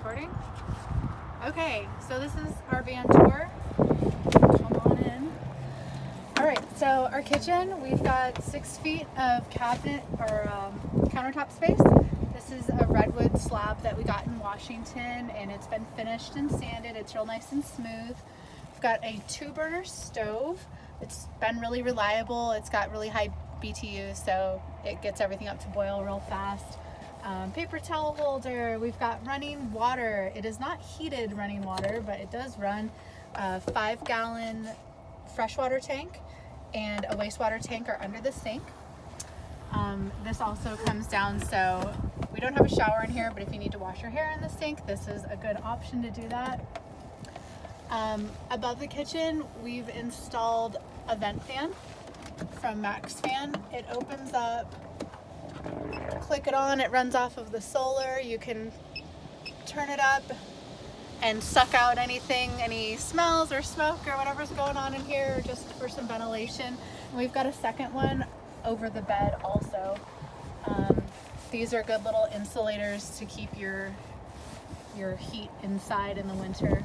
Recording? Okay, so this is our van tour. Come on in. Alright, so our kitchen, we've got 6 feet of cabinet or countertop space. This is a redwood slab that we got in Washington, and it's been finished and sanded. It's real nice and smooth. We've got a 2-burner stove. It's been really reliable. It's got really high BTU, so it gets everything up to boil real fast. Paper towel holder. We've got running water. It is not heated running water, but it does run a 5-gallon freshwater tank and a wastewater tank are under the sink. This also comes down, so we don't have a shower in here, but if you need to wash your hair in the sink, this is a good option to do that. Above the kitchen, we've installed a vent fan from Max Fan. It opens up, click it on, it runs off of the solar. You can turn it up and suck out anything, any smells or smoke or whatever's going on in here, just for some ventilation. And we've got a second one over the bed also. These are good little insulators to keep your heat inside in the winter.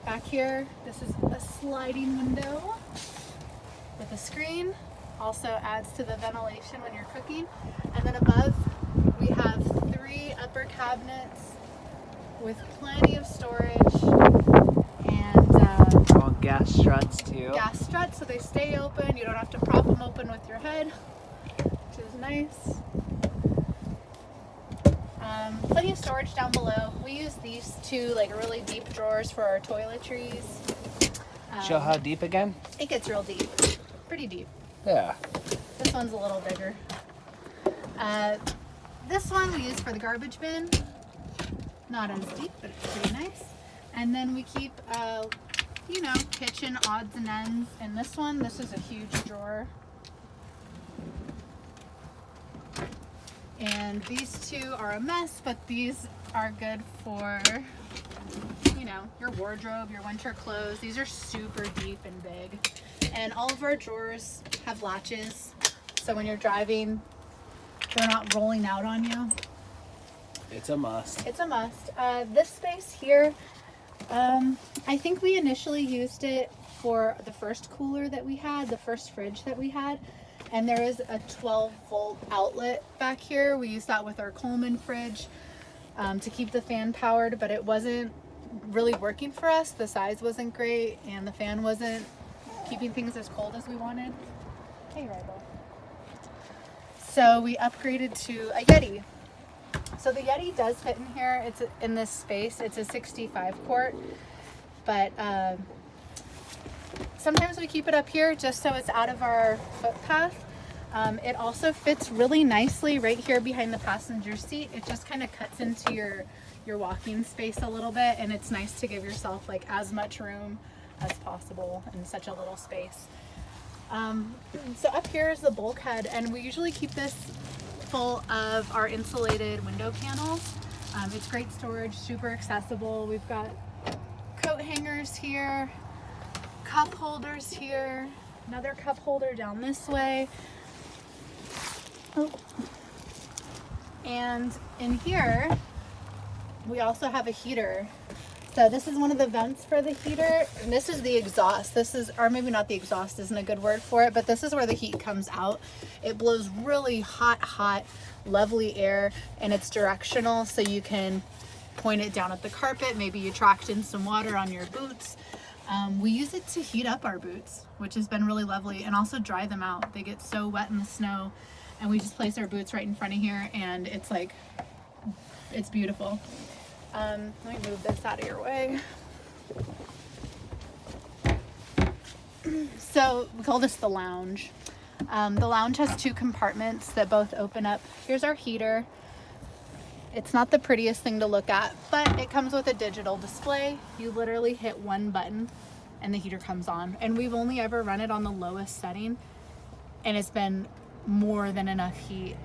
Back here, this is a sliding window with a screen. Also adds to the ventilation when you're cooking. And then above, we have 3 upper cabinets with plenty of storage and all gas struts too. gas struts, so they stay open. You don't have to prop them open with your head, which is nice. Plenty of storage down below. We use these 2 like really deep drawers for our toiletries. Show how deep again? It gets real deep, pretty deep. Yeah. This one's a little bigger. This one we use for the garbage bin. Not as deep, but it's pretty nice. And then we keep, kitchen odds and ends. And this one, this is a huge drawer. And these 2 are a mess, but these are good for, your wardrobe, your winter clothes. These are super deep and big. And all of our drawers have latches, so when you're driving, they're not rolling out on you. It's a must. It's a must. This space here, I think we initially used it for the first cooler that we had, the first fridge that we had. And there is a 12-volt outlet back here. We used that with our Coleman fridge to keep the fan powered, but it wasn't really working for us. The size wasn't great, and the fan wasn't keeping things as cold as we wanted. Hey, Rival. So we upgraded to a Yeti. So the Yeti does fit in here. It's in this space. It's a 65 quart, but sometimes we keep it up here just so it's out of our footpath. It also fits really nicely right here behind the passenger seat. It just kind of cuts into your walking space a little bit, and it's nice to give yourself like as much room as possible in such a little space. So up here is the bulkhead, and we usually keep this full of our insulated window panels. It's great storage, super accessible. We've got coat hangers here, cup holders here, another cup holder down this way. Oh. And in here, we also have a heater. So this is one of the vents for the heater, and this is the exhaust. This is, or maybe not the exhaust isn't a good word for it, but this is where the heat comes out. It blows really hot, lovely air, and it's directional, so you can point it down at the carpet. Maybe you tracked in some water on your boots. We use it to heat up our boots, which has been really lovely, and also dry them out. They get so wet in the snow, and we just place our boots right in front of here, and it's like, it's beautiful. Let me move this out of your way. So we call this the lounge. The lounge has 2 compartments that both open up. Here's our heater. It's not the prettiest thing to look at, but it comes with a digital display. You literally hit one button and the heater comes on. And we've only ever run it on the lowest setting, and it's been more than enough heat.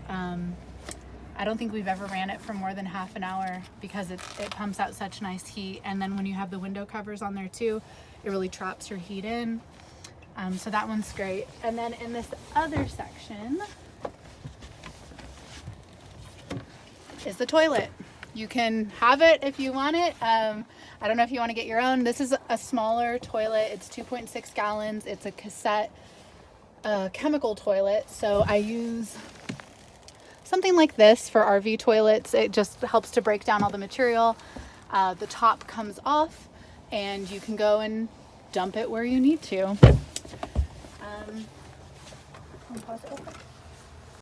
I don't think we've ever ran it for more than half an hour because it pumps out such nice heat. And then when you have the window covers on there too, it really traps your heat in. So that one's great. And then in this other section is the toilet. you can have it if you want it. I don't know if you want to get your own. This is a smaller toilet. It's 2.6 gallons. It's a cassette chemical toilet. So I use something like this for RV toilets. It just helps to break down all the material. The top comes off and you can go and dump it where you need to. Pause it real quick.